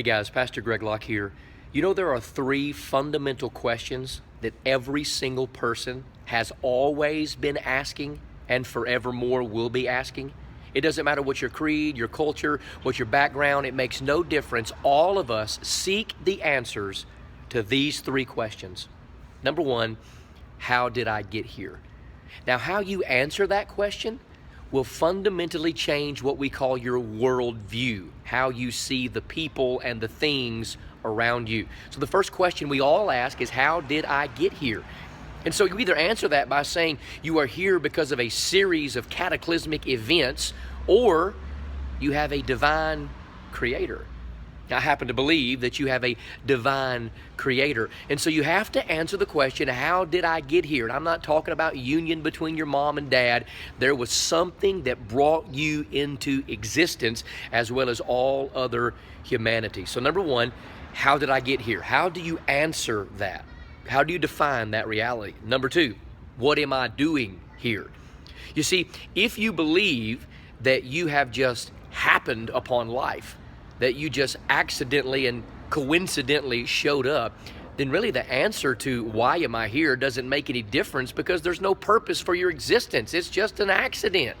Hey guys, Pastor Greg Locke here. You know, there are three fundamental questions that every single person has always been asking and forevermore will be asking. It doesn't matter what your creed, your culture, what your background, it makes no difference. All of us seek the answers to these three questions. Number one, how did I get here? Now, how you answer that question will fundamentally change what we call your worldview, how you see the people and the things around you. So the first question we all ask is, how did I get here? And so you either answer that by saying you are here because of a series of cataclysmic events, or you have a divine creator. I happen to believe that you have a divine creator. And so you have to answer the question, how did I get here? And I'm not talking about union between your mom and dad. There was something that brought you into existence, as well as all other humanity. So number one, how did I get here? How do you answer that? How do you define that reality? Number two, what am I doing here? You see, if you believe that you have just happened upon life, that you just accidentally and coincidentally showed up, then really the answer to why am I here doesn't make any difference, because there's no purpose for your existence. It's just an accident.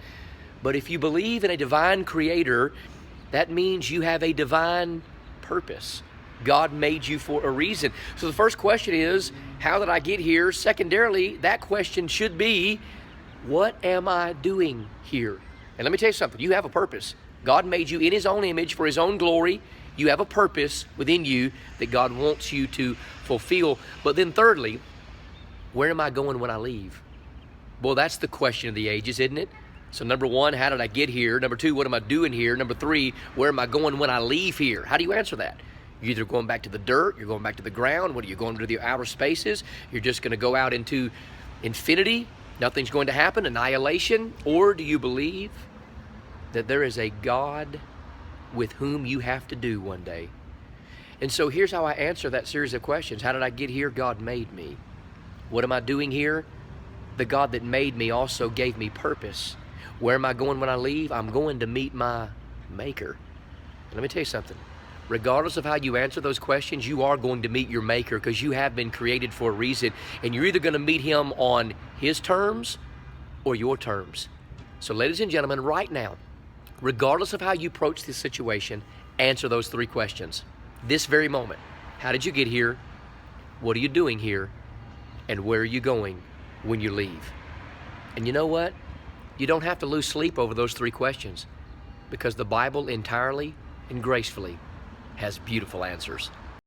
But if you believe in a divine creator, that means you have a divine purpose. God made you for a reason. So the first question is, how did I get here? Secondarily, that question should be, what am I doing here? And let me tell you something, you have a purpose. God made you in His own image for His own glory. You have a purpose within you that God wants you to fulfill. But then thirdly, where am I going when I leave? Well, that's the question of the ages, isn't it? So number one, how did I get here? Number two, what am I doing here? Number three, where am I going when I leave here? How do you answer that? You're either going back to the dirt, you're going back to the ground. What are you going to the outer spaces? You're just going to go out into infinity. Nothing's going to happen, annihilation. Or do you believe that there is a God with whom you have to do one day? And so here's how I answer that series of questions. How did I get here? God made me. What am I doing here? The God that made me also gave me purpose. Where am I going when I leave? I'm going to meet my Maker. And let me tell you something. Regardless of how you answer those questions, you are going to meet your Maker, because you have been created for a reason. And you're either going to meet Him on His terms or your terms. So ladies and gentlemen, right now, regardless of how you approach this situation, answer those three questions. This very moment, how did you get here? What are you doing here? And where are you going when you leave? And you know what? You don't have to lose sleep over those three questions, because the Bible entirely and gracefully has beautiful answers.